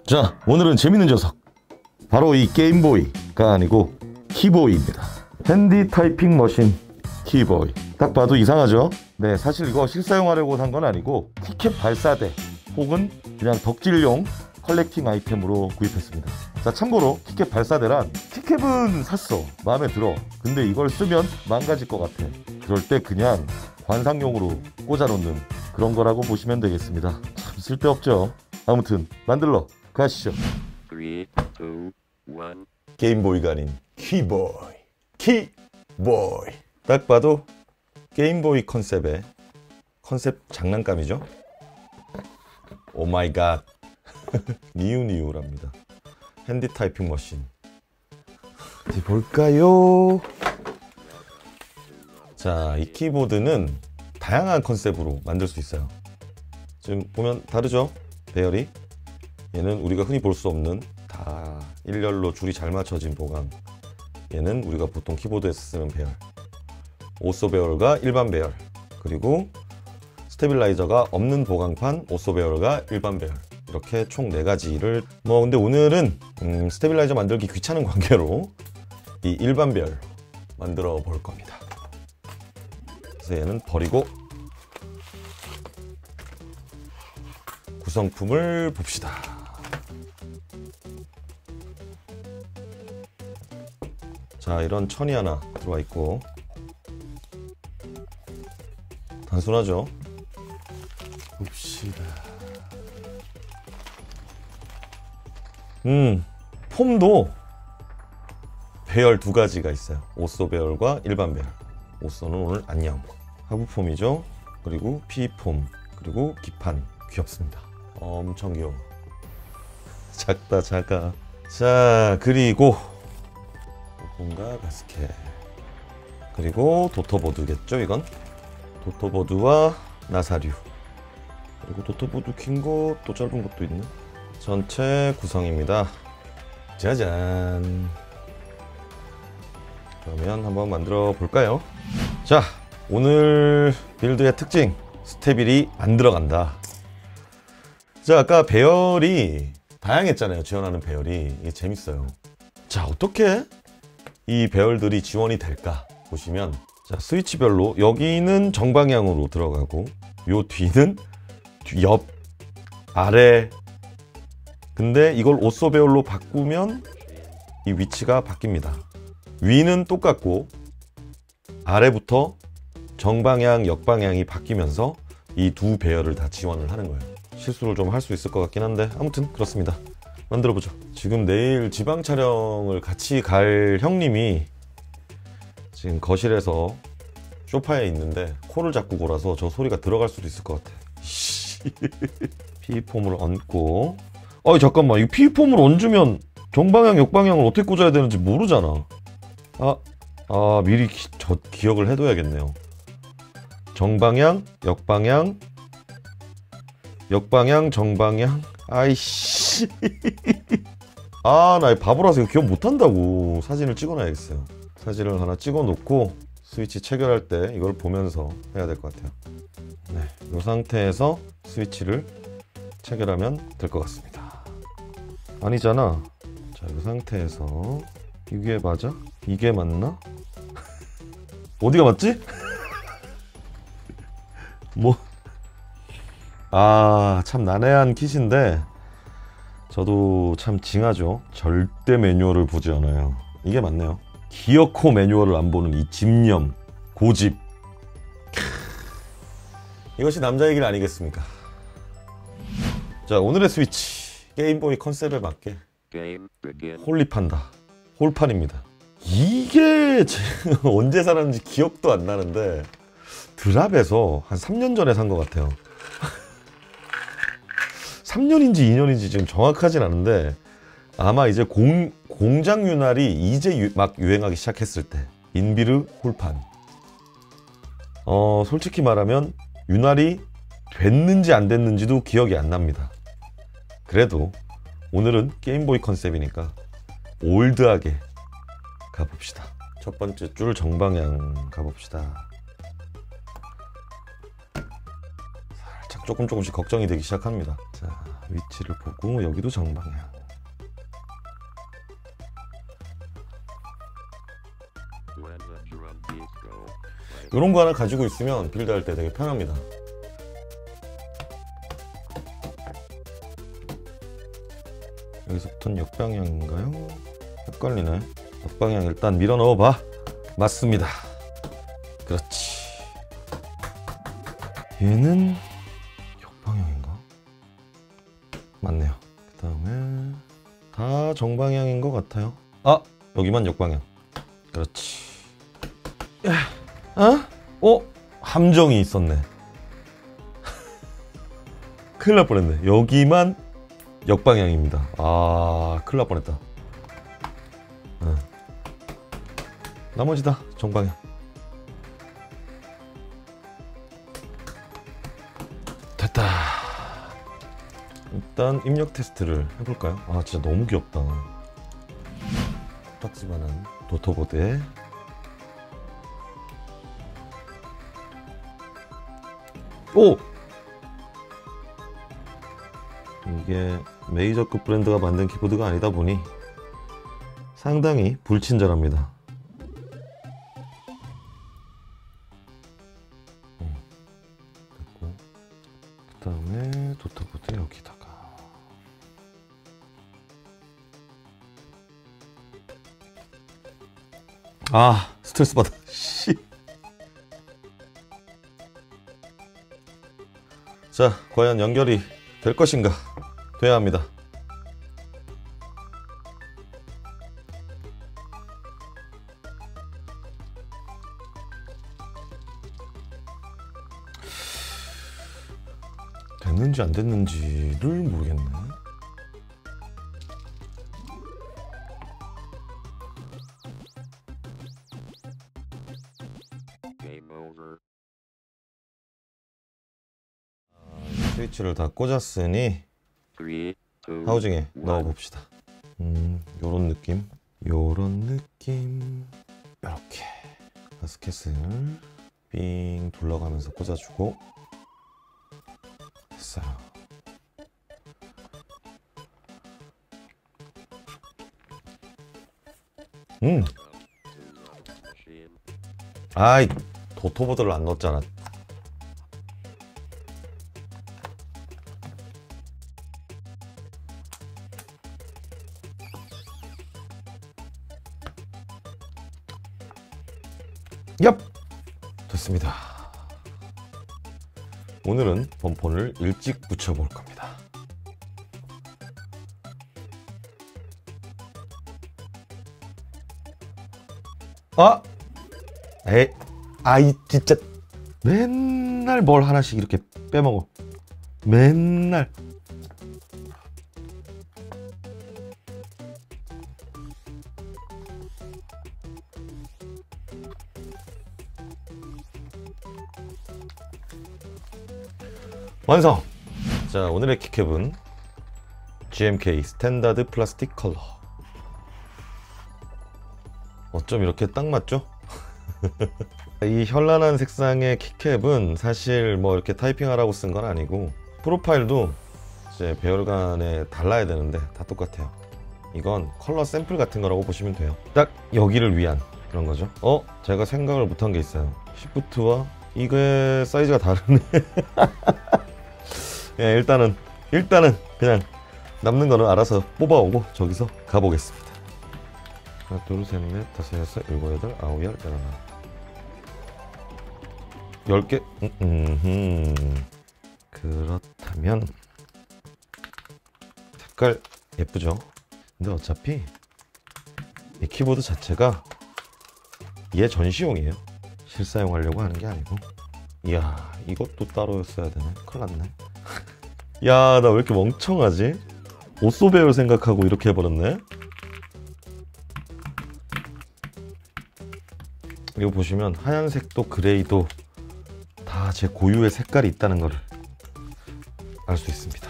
자, 오늘은 재밌는 녀석, 바로 이 게임보이가 아니고 키보이입니다. 핸디 타이핑 머신 키보이. 딱 봐도 이상하죠? 네, 사실 이거 실사용하려고 산 건 아니고 티켓 발사대 혹은 그냥 덕질용 컬렉팅 아이템으로 구입했습니다. 자, 참고로 티켓 발사대란, 티켓은 샀어, 마음에 들어, 근데 이걸 쓰면 망가질 것 같아, 그럴 때 그냥 관상용으로 꽂아놓는 그런 거라고 보시면 되겠습니다. 참 쓸데없죠. 아무튼 만들러 가시죠. 3, 2, 1. 게임보이가 아닌 키보이. 키보이. 딱 봐도 게임보이 컨셉의 컨셉 장난감이죠. 오마이갓. 니우니우랍니다. 핸디 타이핑 머신. 어디 볼까요? 자, 이 키보드는 다양한 컨셉으로 만들 수 있어요. 지금 보면 다르죠? 배열이. 얘는 우리가 흔히 볼 수 없는 다 일렬로 줄이 잘 맞춰진 보강. 얘는 우리가 보통 키보드에서 쓰는 배열. 오쏘 배열과 일반 배열, 그리고 스테빌라이저가 없는 보강판 오쏘 배열과 일반 배열, 이렇게 총 4가지를 근데 오늘은 스테빌라이저 만들기 귀찮은 관계로 이 일반 배열 만들어 볼 겁니다. 그래서 얘는 버리고 구성품을 봅시다. 자, 이런 천이 하나 들어와 있고, 단순하죠? 봅시다. 폼도 배열 2가지가 있어요. 오쏘 배열과 일반 배열. 오쏘는 오늘 안녕. 하부폼이죠. 그리고 P폼, 그리고 기판. 귀엽습니다. 엄청 귀여워. 작다, 작아. 자, 그리고 뭔가 가스켓, 그리고 도터보드겠죠. 이건 도터보드와 나사류, 그리고 도터보드 긴 거 또 짧은 것도 있네. 전체 구성입니다. 짜잔. 그러면 한번 만들어 볼까요? 자, 오늘 빌드의 특징, 스테빌이 안 들어간다. 자, 아까 배열이 다양했잖아요. 지원하는 배열이. 이게 재밌어요. 자, 어떻게 이 배열들이 지원이 될까 보시면, 자, 스위치별로 여기는 정방향으로 들어가고, 요 뒤는 옆, 아래. 근데 이걸 오쏘 배열로 바꾸면 이 위치가 바뀝니다. 위는 똑같고 아래부터 정방향, 역방향이 바뀌면서 이 두 배열을 다 지원을 하는 거예요. 실수를 좀 할 수 있을 것 같긴 한데 아무튼 그렇습니다. 만들어 보죠. 지금 내일 지방 촬영을 같이 갈 형님이 지금 거실에서 소파에 있는데 코를 잡고 골아서 저 소리가 들어갈 수도 있을 것 같아. P폼을 얹고, 잠깐만, 이 P폼을 얹으면 정방향, 역방향을 어떻게 꽂아야 되는지 모르잖아. 미리 기억을 해둬야겠네요. 정방향, 역방향, 역방향, 정방향. 아이씨. 나 바보라서 이거 기억 못한다고. 사진을 찍어놔야겠어요. 사진을 하나 찍어놓고 스위치 체결할 때 이걸 보면서 해야 될 것 같아요. 네, 이 상태에서 스위치를 체결하면 될 것 같습니다. 아니잖아. 자, 이 상태에서 이게 맞아? 이게 맞나? 어디가 맞지? 참 난해한 kit인데 저도 참 징하죠. 절대 매뉴얼을 보지 않아요. 이게 맞네요. 기어코 매뉴얼을 안 보는 이 집념, 고집. 이것이 남자의 길 아니겠습니까? 자, 오늘의 스위치, 게임보이 컨셉에 맞게 홀립한다. 홀판입니다. 이게 제가 언제 살았는지 기억도 안 나는데 드랍에서 한 3년 전에 산 것 같아요. 3년인지 2년인지 지금 정확하진 않은데, 아마 이제 공장 윤활이 이제 막 유행하기 시작했을 때, 인비르 홀판. 솔직히 말하면 윤활이 됐는지 안 됐는지도 기억이 안 납니다. 그래도 오늘은 게임보이 컨셉이니까 올드하게 가봅시다. 첫 번째 줄 정방향 가봅시다. 살짝 조금씩 걱정이 되기 시작합니다. 자, 위치를 보고 여기도 정방향. When the drum beats go, 이런 거 하나 가지고 있으면 빌드 할 때 되게 편합니다. 여기서부터는 역방향인가요? 헷갈리네. 역방향 일단 밀어 넣어봐. 맞습니다. 그렇지. 얘는 역방향인가? 맞네요. 그 다음에 다 정방향인 것 같아요. 아! 여기만 역방향. 그렇지. 함정이 있었네. 큰일 날 뻔했네. 여기만 역방향입니다. 아, 큰일 날 뻔했다. 나머지 다 정방향. 됐다. 일단 입력 테스트를 해볼까요? 아, 진짜 너무 귀엽다. 박스반한 도토보드에 오! 이게 메이저급 브랜드가 만든 키보드가 아니다 보니 상당히 불친절합니다. 됐고, 그 다음에 도토보드 여기다가 아, 스트레스 받아. 씨. 자, 과연 연결이 될 것인가? 돼야 합니다. 됐는지 안 됐는지를 모르겠네. game over. 스위치를 다 꽂았으니 3, 2, 하우징에 넣어봅시다. 요런 느낌, 요런 느낌. 이렇게 가스켓을 삥 둘러가면서 꽂아주고 됐어요. machine. 아이, 도토보드를 안 넣었잖아. 얍! 됐습니다. 오늘은 범폰을 일찍 붙여볼 겁니다. 아! 아이 진짜 맨날 뭘 하나씩 이렇게 빼먹어. 맨날. 완성! 자, 오늘의 키캡은 GMK 스탠다드 플라스틱 컬러. 어쩜 이렇게 딱 맞죠? 이 현란한 색상의 키캡은 사실 뭐 이렇게 타이핑하라고 쓴 건 아니고 프로파일도 이제 배열간에 달라야 되는데 다 똑같아요. 이건 컬러 샘플 같은 거라고 보시면 돼요. 딱 여기를 위한 그런 거죠. 제가 생각을 못한 게 있어요. 시프트와 이게 사이즈가 다르네. 예, 일단은 그냥 남는 거는 알아서 뽑아오고 저기서 가보겠습니다. 하나, 둘, 셋, 넷, 다섯, 여섯, 일곱, 여덟, 아홉, 열, 열하나. 10개? 그렇다면 색깔 예쁘죠? 근데 어차피 이 키보드 자체가 얘 전시용이에요. 실사용하려고 하는 게 아니고. 이야, 이것도 따로였어야 되네. 큰일 났네. 야, 나 왜 이렇게 멍청하지? 오쏘배열 생각하고 이렇게 해버렸네. 이거 보시면 하얀색도 그레이도 다 제 고유의 색깔이 있다는 걸 알 수 있습니다.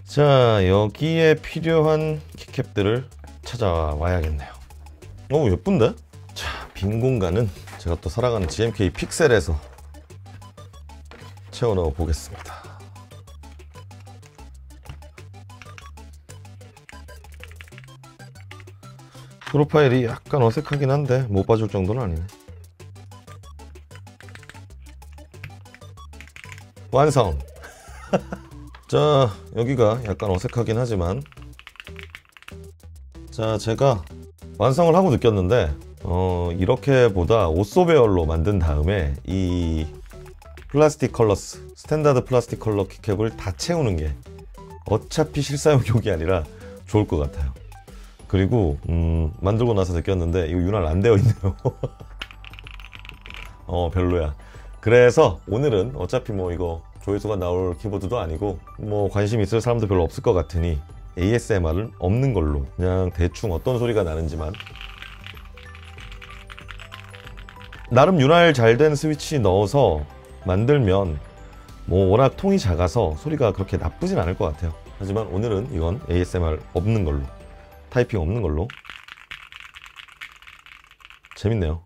자, 여기에 필요한 키캡들을 찾아와야겠네요. 예쁜데? 자, 빈 공간은 제가 또 사랑하는 GMK 픽셀에서 채워 넣어 보겠습니다. 프로파일이 약간 어색하긴 한데 못 봐줄 정도는 아니네. 완성! 자, 여기가 약간 어색하긴 하지만, 자, 제가 완성을 하고 느꼈는데 이렇게 보다 오쏘 배열로 만든 다음에 이 플라스틱 컬러스, 스탠다드 플라스틱 컬러 키캡을 다 채우는 게 어차피 실사용용이 아니라 좋을 것 같아요. 그리고 만들고 나서 느꼈는데 이거 윤활 안 되어 있네요. 별로야. 그래서 오늘은 어차피 뭐 이거 조회수가 나올 키보드도 아니고 뭐 관심 있을 사람도 별로 없을 것 같으니 ASMR은 없는 걸로 그냥 대충 어떤 소리가 나는지만, 나름 윤활 잘 된 스위치 넣어서 만들면 뭐 워낙 통이 작아서 소리가 그렇게 나쁘진 않을 것 같아요. 하지만 오늘은 이건 ASMR 없는 걸로, 타이핑 없는 걸로. 재밌네요.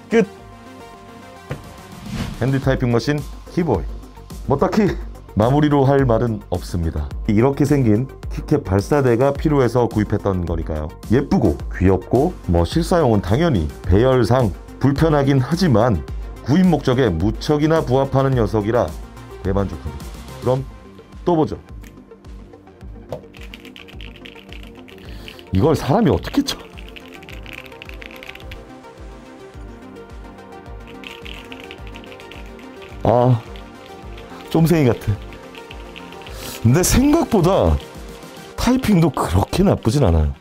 끝! 핸드 타이핑 머신 키보이. 뭐 딱히 마무리로 할 말은 없습니다. 이렇게 생긴 키캡 발사대가 필요해서 구입했던 거니까요. 예쁘고 귀엽고 뭐 실사용은 당연히 배열상 불편하긴 하지만 구입 목적에 무척이나 부합하는 녀석이라 대만족합니다. 그럼 또 보죠. 이걸 사람이 어떻게 쳐? 아, 쫌생이 같아. 근데 생각보다 타이핑도 그렇게 나쁘진 않아요.